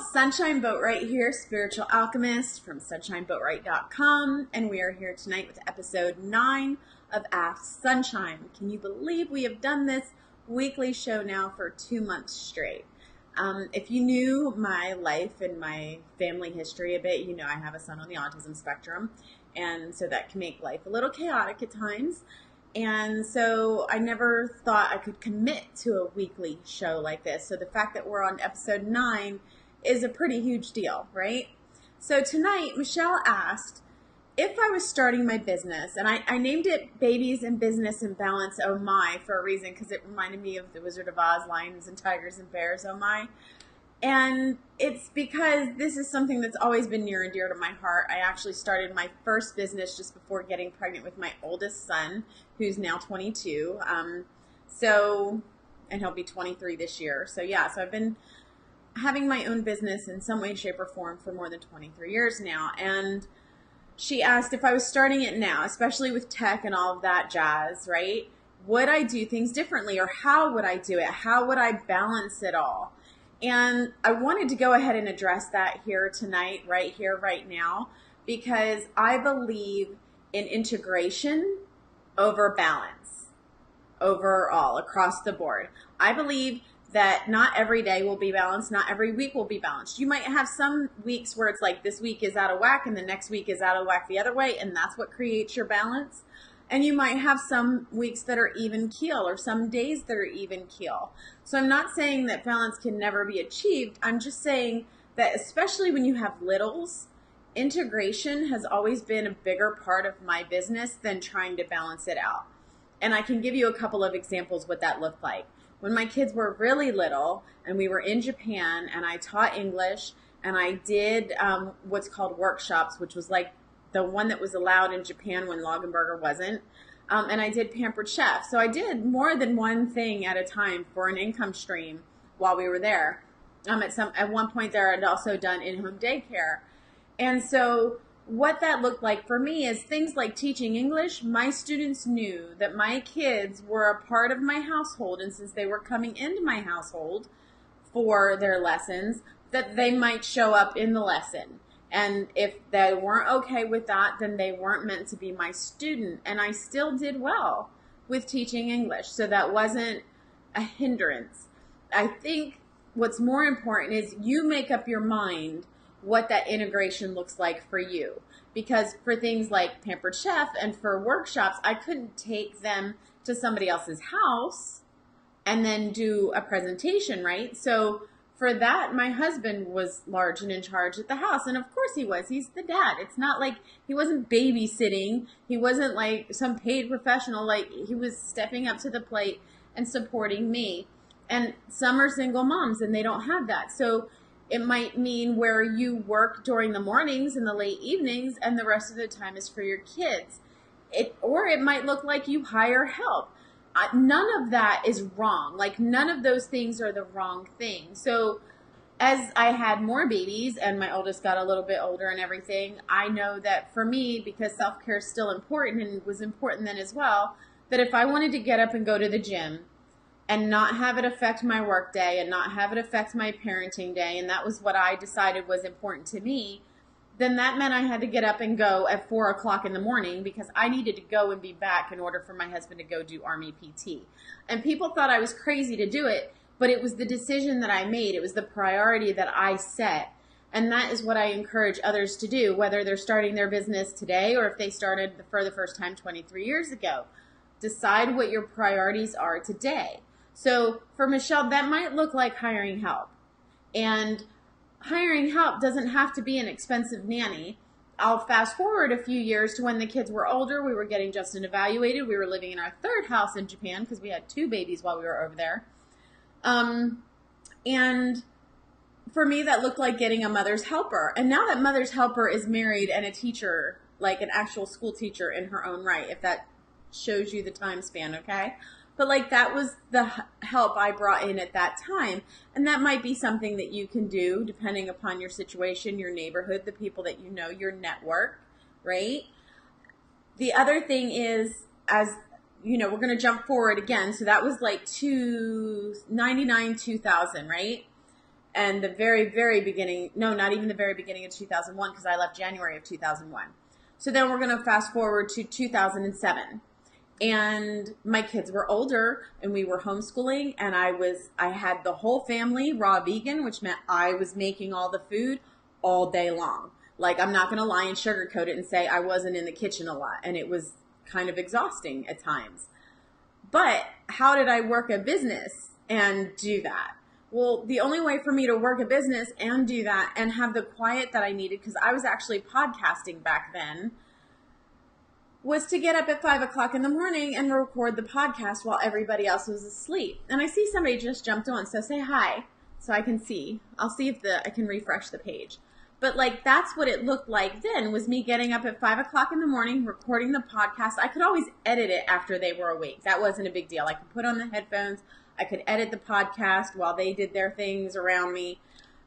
Sunshine Boatwright here, spiritual alchemist from sunshineboatwright.com, and we are here tonight with episode 9 of Ask Sunshine. Can you believe we have done this weekly show now for 2 months straight? If you knew my life and my family history a bit, you know I have a son on the autism spectrum, and so that can make life a little chaotic at times. And so I never thought I could commit to a weekly show like this. So the fact that we're on episode 9 is a pretty huge deal, right? So tonight, Michelle asked if I was starting my business, and I named it Babies in Business and Balance, oh my, for a reason, because it reminded me of the Wizard of Oz, lions and tigers and bears, oh my. And it's because this is something that's always been near and dear to my heart. I actually started my first business just before getting pregnant with my oldest son, who's now 22. And he'll be 23 this year. So I've been having my own business in some way, shape, or form for more than 23 years now. And she asked if I was starting it now, especially with tech and all of that jazz, right? Would I do things differently, or how would I do it? How would I balance it all? And I wanted to go ahead and address that here tonight, right here, right now, because I believe in integration over balance, overall, across the board. I believe that not every day will be balanced, not every week will be balanced. You might have some weeks where it's like this week is out of whack and the next week is out of whack the other way, and that's what creates your balance. And you might have some weeks that are even keel, or some days that are even keel. So I'm not saying that balance can never be achieved. I'm just saying that especially when you have littles, integration has always been a bigger part of my business than trying to balance it out. And I can give you a couple of examples what that looked like. When my kids were really little and we were in Japan and I taught English and I did what's called workshops, which was like the one that was allowed in Japan when Lagenberger wasn't. And I did Pampered Chef. So I did more than one thing at a time for an income stream while we were there. At one point there, I'd also done in-home daycare. And so what that looked like for me is things like teaching English. My students knew that my kids were a part of my household. And since they were coming into my household for their lessons, that they might show up in the lesson. And if they weren't okay with that, then they weren't meant to be my student. And I still did well with teaching English. So that wasn't a hindrance. I think what's more important is you make up your mind what that integration looks like for you. Because for things like Pampered Chef and for workshops, I couldn't take them to somebody else's house and then do a presentation, right? So for that, my husband was large and in charge at the house. And of course he was. He's the dad. It's not like he wasn't babysitting. He wasn't like some paid professional. Like, he was stepping up to the plate and supporting me. And some are single moms and they don't have that. So it might mean where you work during the mornings and the late evenings and the rest of the time is for your kids. Or it might look like you hire help. None of that is wrong. Like, none of those things are the wrong thing. So as I had more babies and my oldest got a little bit older and everything, I know that for me, because self-care is still important and was important then as well, that if I wanted to get up and go to the gym and not have it affect my work day and not have it affect my parenting day, and that was what I decided was important to me, then that meant I had to get up and go at 4 o'clock in the morning because I needed to go and be back in order for my husband to go do Army PT. And people thought I was crazy to do it, but it was the decision that I made. It was the priority that I set. And that is what I encourage others to do, whether they're starting their business today or if they started for the first time 23 years ago. Decide what your priorities are today. So for Michelle, that might look like hiring help. And hiring help doesn't have to be an expensive nanny. I'll fast forward a few years to when the kids were older. We were getting Justin evaluated. We were living in our third house in Japan because we had 2 babies while we were over there. And for me, that looked like getting a mother's helper. And now that mother's helper is married and a teacher, like an actual school teacher in her own right, if that shows you the time span, okay? But like, that was the help I brought in at that time. And that might be something that you can do depending upon your situation, your neighborhood, the people that you know, your network, right? The other thing is, as you know, we're going to jump forward again. So that was like 1999, 2000, right? and the very, very beginning, no, not even the very beginning of 2001, because I left January of 2001. So then we're going to fast forward to 2007. And my kids were older and we were homeschooling, and I had the whole family raw vegan, which meant I was making all the food all day long. Like, I'm not going to lie and sugarcoat it and say I wasn't in the kitchen a lot, and it was kind of exhausting at times. But how did I work a business and do that? Well, the only way for me to work a business and do that and have the quiet that I needed, because I was actually podcasting back then, was to get up at 5 o'clock in the morning and record the podcast while everybody else was asleep. And I see somebody just jumped on, so say hi so I can see. I'll see if I can refresh the page. But like, that's what it looked like then, was me getting up at 5 o'clock in the morning, recording the podcast. I could always edit it after they were awake. That wasn't a big deal. I could put on the headphones. I could edit the podcast while they did their things around me.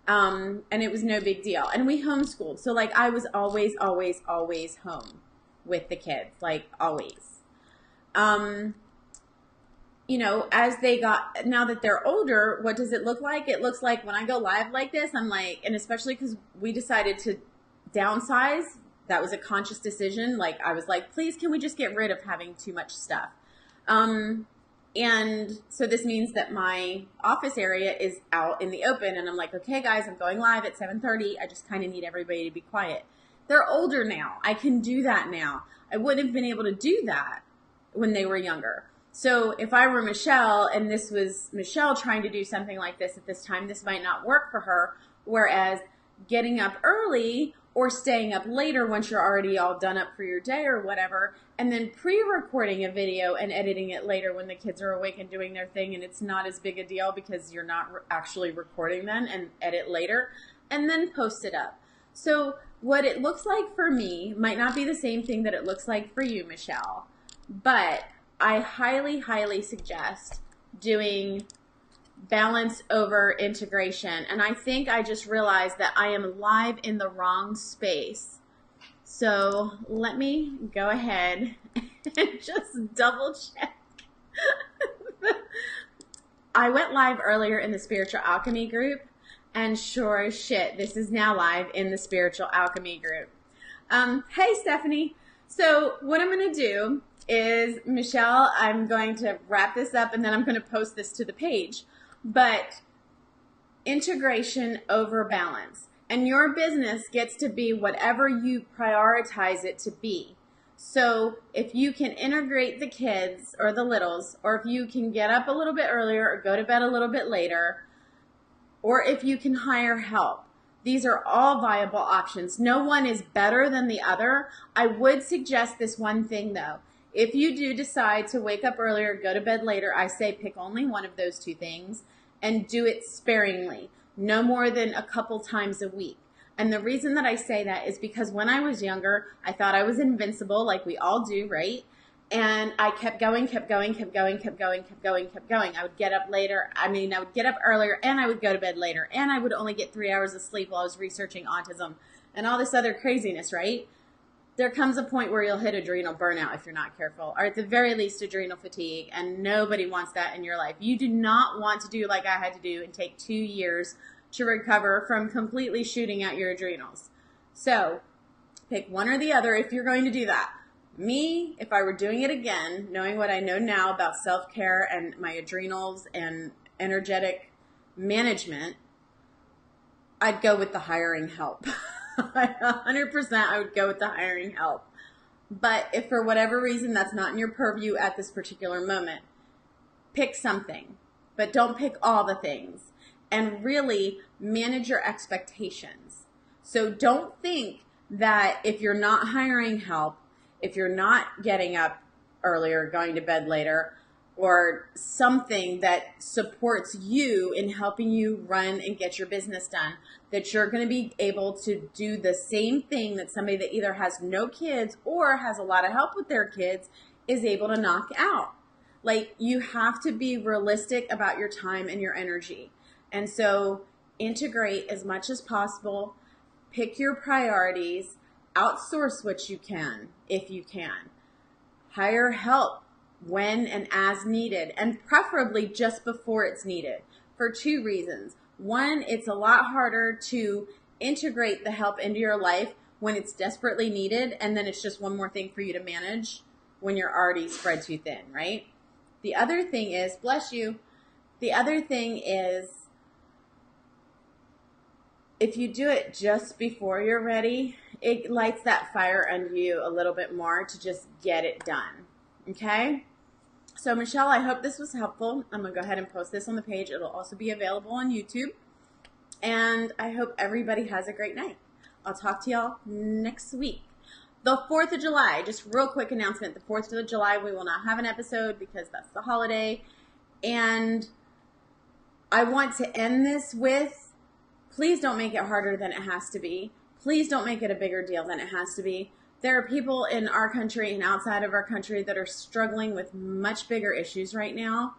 And it was no big deal. And we homeschooled. So like, I was always, always, always home with the kids, like always. You know, as they got, now that they're older, what does it look like? It looks like when I go live like this, I'm like, and especially because we decided to downsize, that was a conscious decision. Like, I was like, please, can we just get rid of having too much stuff? And so this means that my office area is out in the open, and I'm like, okay, guys, I'm going live at 7:30. I just kind of need everybody to be quiet. They're older now. I can do that now. I wouldn't have been able to do that when they were younger. So if I were Michelle and this was Michelle trying to do something like this at this time, this might not work for her. Whereas getting up early or staying up later once you're already all done up for your day or whatever, and then pre-recording a video and editing it later when the kids are awake and doing their thing, and it's not as big a deal because you're not actually recording then, and edit later, and then post it up. So what it looks like for me might not be the same thing that it looks like for you, Michelle, but I highly, highly suggest doing balance over integration. And I think I just realized that I am live in the wrong space. So let me go ahead and just double check. I went live earlier in the Spiritual Alchemy group, and sure as shit, this is now live in the Spiritual Alchemy group. Hey, Stephanie. So what I'm going to do is, Michelle, I'm going to wrap this up and then I'm going to post this to the page. But integration over balance. And your business gets to be whatever you prioritize it to be. So if you can integrate the kids or the littles, or if you can get up a little bit earlier or go to bed a little bit later, or if you can hire help, these are all viable options. No one is better than the other. I would suggest this one thing though. If you do decide to wake up earlier, go to bed later, I say pick only one of those two things and do it sparingly, no more than a couple times a week. And the reason that I say that is because when I was younger, I thought I was invincible, like we all do, right? And I kept going, kept going, kept going, kept going, kept going, kept going. I would get up later. I would get up earlier, and I would go to bed later. And I would only get 3 hours of sleep while I was researching autism and all this other craziness, right? There comes a point where you'll hit adrenal burnout if you're not careful, or at the very least adrenal fatigue, and nobody wants that in your life. You do not want to do like I had to do and take 2 years to recover from completely shooting out your adrenals. So pick one or the other if you're going to do that. Me, if I were doing it again, knowing what I know now about self-care and my adrenals and energetic management, I'd go with the hiring help. 100% I would go with the hiring help. But if for whatever reason that's not in your purview at this particular moment, pick something. But don't pick all the things. And really manage your expectations. So don't think that if you're not hiring help, if you're not getting up earlier, going to bed later, or something that supports you in helping you run and get your business done, that you're going to be able to do the same thing that somebody that either has no kids or has a lot of help with their kids is able to knock out. Like, you have to be realistic about your time and your energy. And so integrate as much as possible, pick your priorities, outsource what you can, if you can. Hire help when and as needed, and preferably just before it's needed, for 2 reasons. One, it's a lot harder to integrate the help into your life when it's desperately needed, and then it's just one more thing for you to manage when you're already spread too thin, right? The other thing is, bless you, the other thing is, if you do it just before you're ready, it lights that fire under you a little bit more to just get it done, okay? So Michelle, I hope this was helpful. I'm going to go ahead and post this on the page. It'll also be available on YouTube. And I hope everybody has a great night. I'll talk to y'all next week. The 4th of July, just real quick announcement. The 4th of July, we will not have an episode because that's the holiday. And I want to end this with, please don't make it harder than it has to be. Please don't make it a bigger deal than it has to be. There are people in our country and outside of our country that are struggling with much bigger issues right now.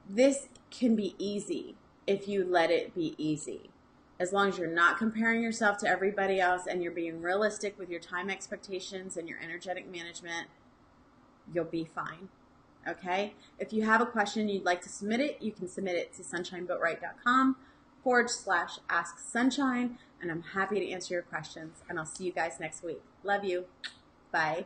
This can be easy if you let it be easy. As long as you're not comparing yourself to everybody else and you're being realistic with your time expectations and your energetic management, you'll be fine. Okay? If you have a question you'd like to submit it, you can submit it to sunshineboatright.com/Ask Sunshine, and I'm happy to answer your questions. And I'll see you guys next week. Love you. Bye.